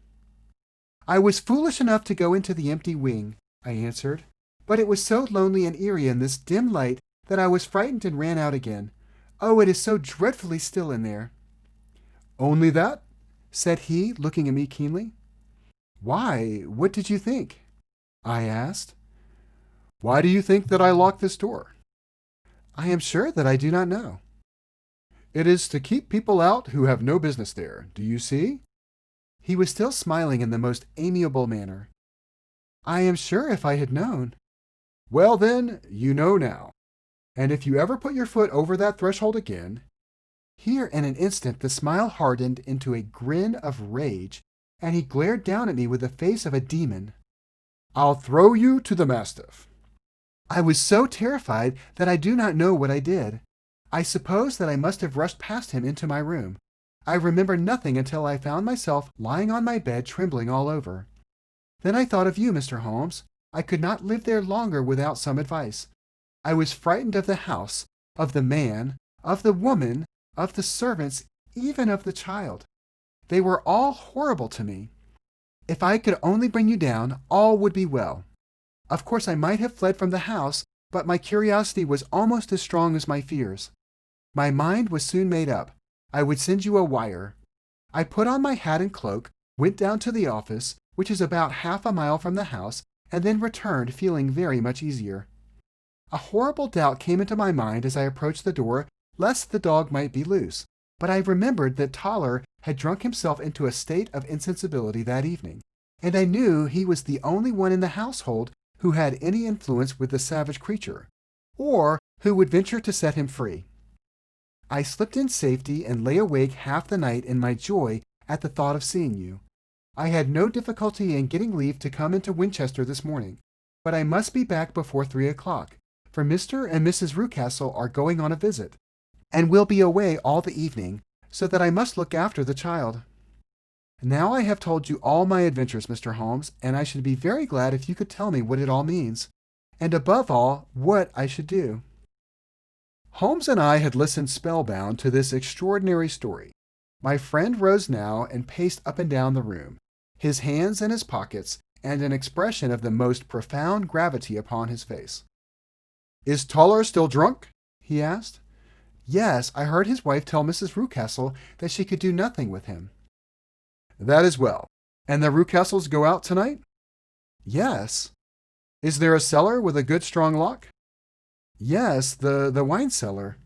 "I was foolish enough to go into the empty wing," I answered, "but it was so lonely and eerie in this dim light that I was frightened and ran out again. Oh, it is so dreadfully still in there." "Only that?" said he, looking at me keenly. "Why, what did you think?" I asked. "Why do you think that I locked this door?" "I am sure that I do not know." "It is to keep people out who have no business there. Do you see?" He was still smiling in the most amiable manner. "I am sure if I had known." "Well, then, you know now. And if you ever put your foot over that threshold again—" Here in an instant the smile hardened into a grin of rage, and he glared down at me with the face of a demon. "I'll throw you to the mastiff." I was so terrified that I do not know what I did. I suppose that I must have rushed past him into my room. I remember nothing until I found myself lying on my bed trembling all over. Then I thought of you, Mr. Holmes. I could not live there longer without some advice. I was frightened of the house, of the man, of the woman, of the servants, even of the child. They were all horrible to me. If I could only bring you down, all would be well. Of course I might have fled from the house, but my curiosity was almost as strong as my fears. My mind was soon made up. I would send you a wire. I put on my hat and cloak, went down to the office, which is about half a mile from the house, and then returned feeling very much easier. A horrible doubt came into my mind as I approached the door, lest the dog might be loose, but I remembered that Toller had drunk himself into a state of insensibility that evening, and I knew he was the only one in the household who had any influence with the savage creature, or who would venture to set him free. I slipped in safety and lay awake half the night in my joy at the thought of seeing you. I had no difficulty in getting leave to come into Winchester this morning, but I must be back before 3 o'clock, for Mr. and Mrs. Rucastle are going on a visit, and will be away all the evening, so that I must look after the child. Now I have told you all my adventures, Mr. Holmes, and I should be very glad if you could tell me what it all means, and above all, what I should do." Holmes and I had listened spellbound to this extraordinary story. My friend rose now and paced up and down the room, his hands in his pockets, and an expression of the most profound gravity upon his face. Is Toller still drunk? He asked. Yes, I heard his wife tell Mrs. Rucastle that she could do nothing with him. That is well. And the Rucastles go out tonight? Yes. Is there a cellar with a good strong lock? Yes, the wine cellar.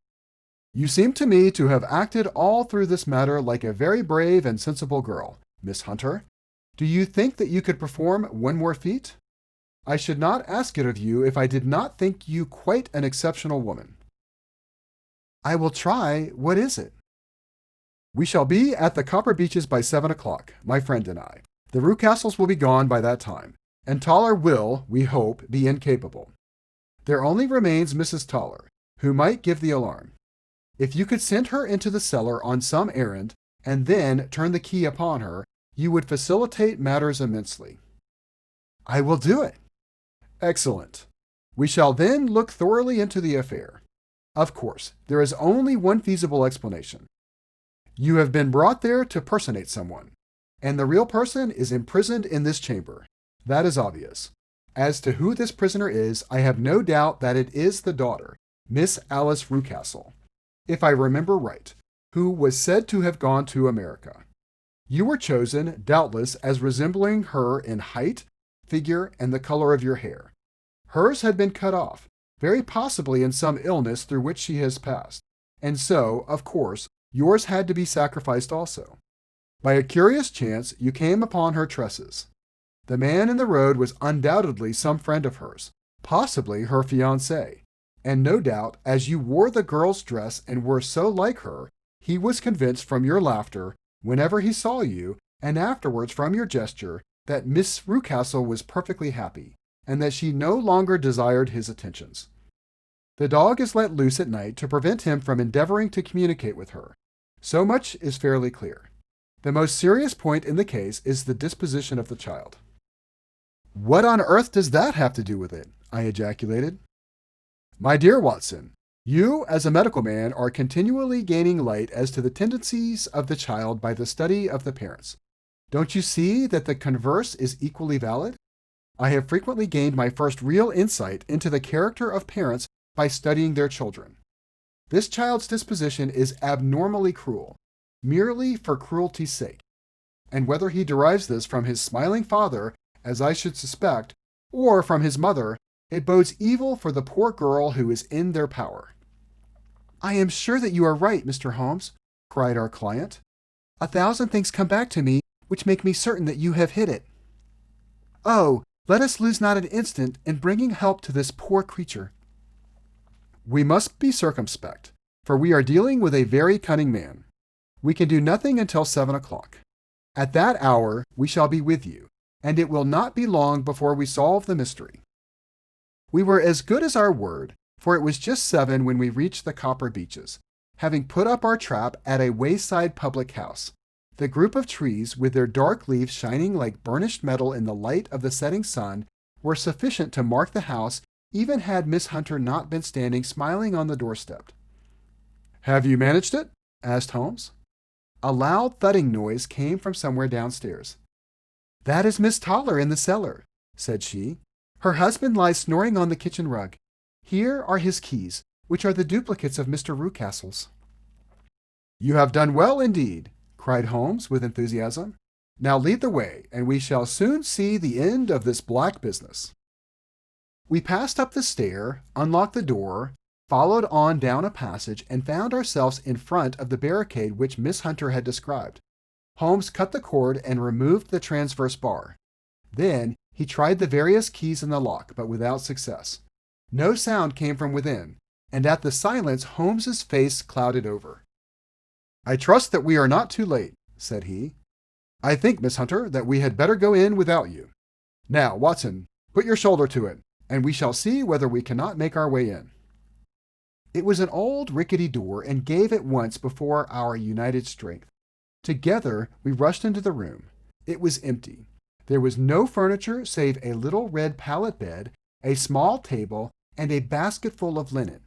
You seem to me to have acted all through this matter like a very brave and sensible girl, Miss Hunter. Do you think that you could perform one more feat? I should not ask it of you if I did not think you quite an exceptional woman. I will try. What is it? We shall be at the Copper Beeches by 7 o'clock, my friend and I. The Rucastles will be gone by that time, and Toller will, we hope, be incapable. There only remains Mrs. Toller, who might give the alarm. If you could send her into the cellar on some errand, and then turn the key upon her, you would facilitate matters immensely. I will do it. Excellent. We shall then look thoroughly into the affair. Of course, there is only one feasible explanation. You have been brought there to personate someone, and the real person is imprisoned in this chamber. That is obvious. As to who this prisoner is, I have no doubt that it is the daughter, Miss Alice Rucastle, if I remember right, who was said to have gone to America. You were chosen, doubtless, as resembling her in height, figure, and the color of your hair. Hers had been cut off, very possibly in some illness through which she has passed, and so, of course, yours had to be sacrificed also. By a curious chance, you came upon her tresses. The man in the road was undoubtedly some friend of hers, possibly her fiancé, and no doubt, as you wore the girl's dress and were so like her, he was convinced from your laughter, whenever he saw you, and afterwards from your gesture, that Miss Rucastle was perfectly happy, and that she no longer desired his attentions. The dog is let loose at night to prevent him from endeavoring to communicate with her. So much is fairly clear. The most serious point in the case is the disposition of the child. What on earth does that have to do with it? I ejaculated. My dear Watson, you, as a medical man, are continually gaining light as to the tendencies of the child by the study of the parents. Don't you see that the converse is equally valid? I have frequently gained my first real insight into the character of parents by studying their children. This child's disposition is abnormally cruel, merely for cruelty's sake, and whether he derives this from his smiling father, as I should suspect, or from his mother, it bodes evil for the poor girl who is in their power. I am sure that you are right, Mr. Holmes, cried our client. 1,000 things come back to me which make me certain that you have hit it. Oh, let us lose not an instant in bringing help to this poor creature. We must be circumspect, for we are dealing with a very cunning man. We can do nothing until 7 o'clock. At that hour we shall be with you, and it will not be long before we solve the mystery. We were as good as our word, for it was just 7 when we reached the Copper Beeches, having put up our trap at a wayside public house. The group of trees, with their dark leaves shining like burnished metal in the light of the setting sun, were sufficient to mark the house, even had Miss Hunter not been standing smiling on the doorstep. Have you managed it? Asked Holmes. A loud thudding noise came from somewhere downstairs. That is Miss Toller in the cellar, said she. Her husband lies snoring on the kitchen rug. Here are his keys, which are the duplicates of Mr. Rucastle's. You have done well indeed, cried Holmes with enthusiasm. Now lead the way, and we shall soon see the end of this black business. We passed up the stair, unlocked the door, followed on down a passage, and found ourselves in front of the barricade which Miss Hunter had described. Holmes cut the cord and removed the transverse bar. Then he tried the various keys in the lock, but without success. No sound came from within, and at the silence Holmes's face clouded over. I trust that we are not too late, said he. I think, Miss Hunter, that we had better go in without you. Now, Watson, put your shoulder to it, and we shall see whether we cannot make our way in. It was an old rickety door and gave at once before our united strength. Together we rushed into the room. It was empty. There was no furniture save a little red pallet bed, a small table, and a basket full of linen.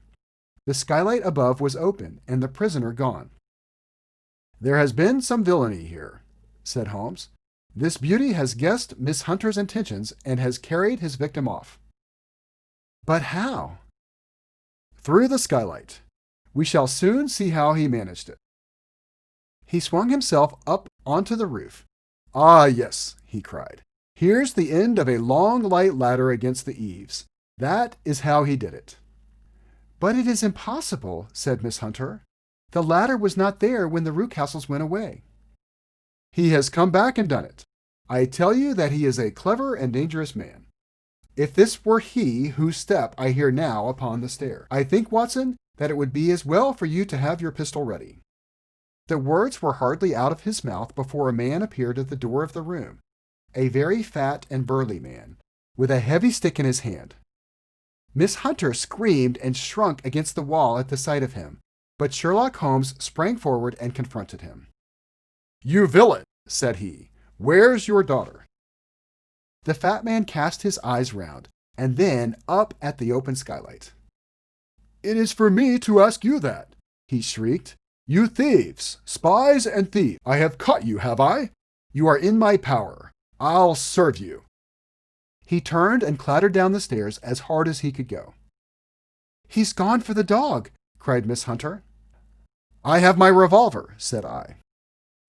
The skylight above was open, and the prisoner gone. There has been some villainy here, said Holmes. This beauty has guessed Miss Hunter's intentions and has carried his victim off. But how? through the skylight. We shall soon see how he managed it. He swung himself up onto the roof. Ah, yes, he cried. Here's the end of a long light ladder against the eaves. That is how he did it. But it is impossible, said Miss Hunter. The ladder was not there when the Rucastles went away. He has come back and done it. I tell you that he is a clever and dangerous man. If this were he whose step I hear now upon the stair, I think, Watson, that it would be as well for you to have your pistol ready. The words were hardly out of his mouth before a man appeared at the door of the room, a very fat and burly man, with a heavy stick in his hand. Miss Hunter screamed and shrunk against the wall at the sight of him, but Sherlock Holmes sprang forward and confronted him. "You villain," said he, "where's your daughter?" The fat man cast his eyes round, and then up at the open skylight. "It is for me to ask you that," he shrieked. "You thieves, spies and thieves! I have caught you, have I? You are in my power. I'll serve you." He turned and clattered down the stairs as hard as he could go. "He's gone for the dog," cried Miss Hunter. "I have my revolver," said I.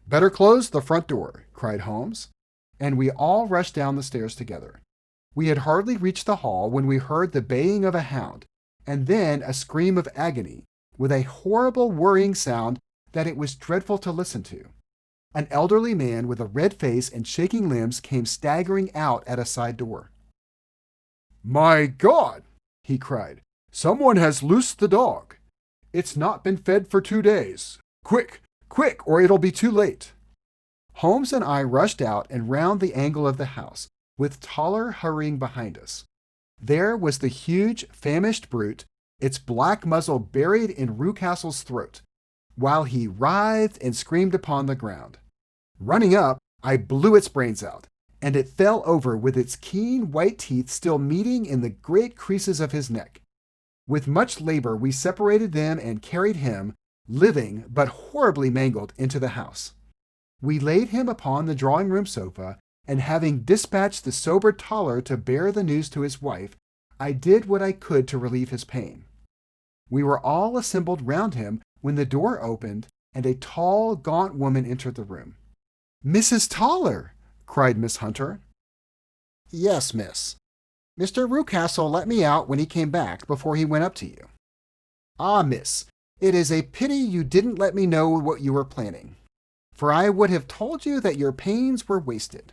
"Better close the front door," cried Holmes, and we all rushed down the stairs together. We had hardly reached the hall when we heard the baying of a hound, and then a scream of agony, with a horrible whirring sound that it was dreadful to listen to. An elderly man with a red face and shaking limbs came staggering out at a side door. "My God!" he cried. "Someone has loosed the dog. It's not been fed for 2 days. Quick, quick, or it'll be too late." Holmes and I rushed out and round the angle of the house, with Toller hurrying behind us. There was the huge, famished brute, its black muzzle buried in Rucastle's throat, while he writhed and screamed upon the ground. Running up, I blew its brains out, and it fell over with its keen white teeth still meeting in the great creases of his neck. With much labor we separated them and carried him, living but horribly mangled, into the house. We laid him upon the drawing-room sofa, and having dispatched the sobered Toller to bear the news to his wife, I did what I could to relieve his pain. We were all assembled round him when the door opened, and a tall, gaunt woman entered the room. "Mrs. Toller!" cried Miss Hunter. "Yes, miss. Mr. Rucastle let me out when he came back before he went up to you." "Ah, miss, it is a pity you didn't let me know what you were planning, for I would have told you that your pains were wasted."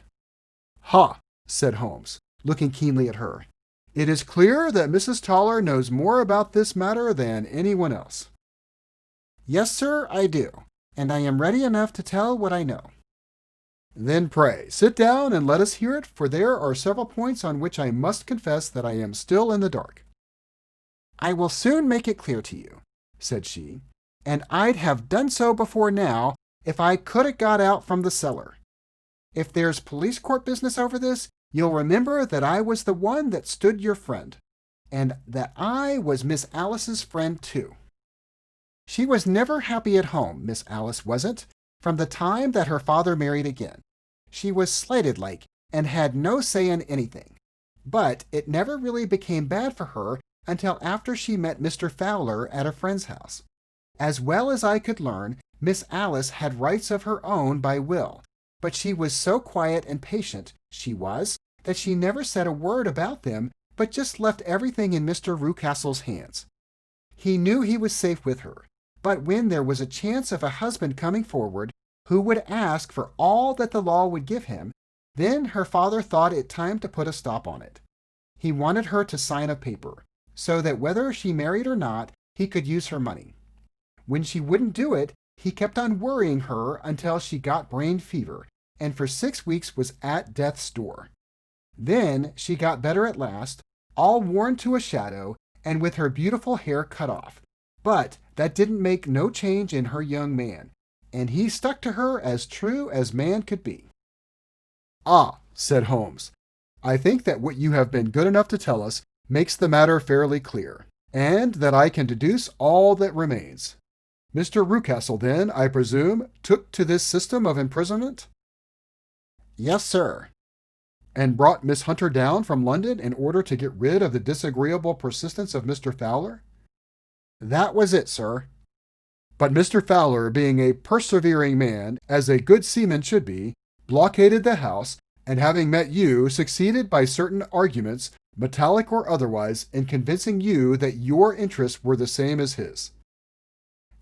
"Ha!" said Holmes, looking keenly at her. "It is clear that Mrs. Toller knows more about this matter than anyone else." "Yes, sir, I do, and I am ready enough to tell what I know." "Then pray sit down and let us hear it, for there are several points on which I must confess that I am still in the dark." "I will soon make it clear to you," said she, "and I'd have done so before now if I could have got out from the cellar. If there's police court business over this, you'll remember that I was the one that stood your friend, and that I was Miss Alice's friend too. She was never happy at home, Miss Alice wasn't, from the time that her father married again. She was slighted like, and had no say in anything. But it never really became bad for her until after she met Mr. Fowler at a friend's house. As well as I could learn, Miss Alice had rights of her own by will, but she was so quiet and patient, she was, that she never said a word about them, but just left everything in Mr. Rucastle's hands. He knew he was safe with her, but when there was a chance of a husband coming forward who would ask for all that the law would give him, then her father thought it time to put a stop on it. He wanted her to sign a paper, so that whether she married or not, he could use her money. When she wouldn't do it, he kept on worrying her until she got brain fever, and for 6 weeks was at death's door. Then she got better at last, all worn to a shadow, and with her beautiful hair cut off. But that didn't make no change in her young man, and he stuck to her as true as man could be." "Ah," said Holmes, "I think that what you have been good enough to tell us makes the matter fairly clear, and that I can deduce all that remains. Mr. Rucastle, then, I presume, took to this system of imprisonment?" "Yes, sir." "And brought Miss Hunter down from London in order to get rid of the disagreeable persistence of Mr. Fowler?" That was it, sir. But Mr. Fowler, being a persevering man, as a good seaman should be, blockaded the house, and having met you, succeeded by certain arguments, metallic or otherwise, in convincing you that your interests were the same as his.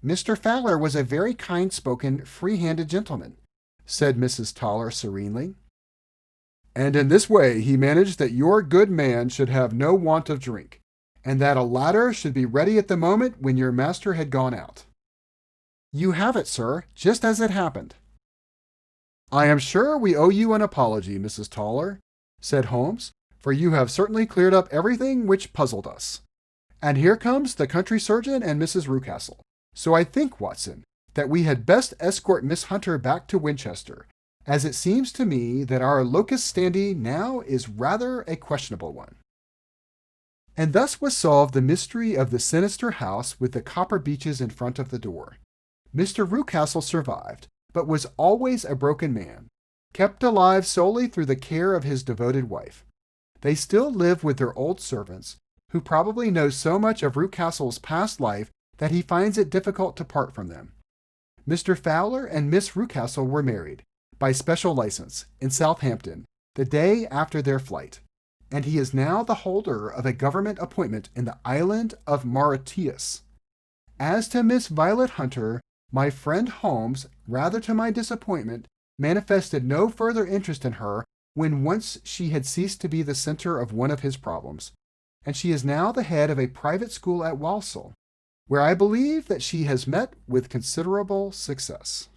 Mr. Fowler was a very kind-spoken, free-handed gentleman, said Mrs. Toller serenely. And in this way he managed that your good man should have no want of drink, and that a ladder should be ready at the moment when your master had gone out. You have it, sir, just as it happened. I am sure we owe you an apology, Mrs. Toller, said Holmes, for you have certainly cleared up everything which puzzled us. And here comes the country surgeon and Mrs. Rucastle. So I think, Watson, that we had best escort Miss Hunter back to Winchester, as it seems to me that our locus standi now is rather a questionable one. And thus was solved the mystery of the sinister house with the copper beeches in front of the door. Mr. Rucastle survived, but was always a broken man, kept alive solely through the care of his devoted wife. They still live with their old servants, who probably know so much of Rucastle's past life that he finds it difficult to part from them. Mr. Fowler and Miss Rucastle were married, by special license, in Southampton, the day after their flight, and he is now the holder of a government appointment in the island of Mauritius. As to Miss Violet Hunter, my friend Holmes, rather to my disappointment, manifested no further interest in her when once she had ceased to be the center of one of his problems, and she is now the head of a private school at Walsall, where I believe that she has met with considerable success.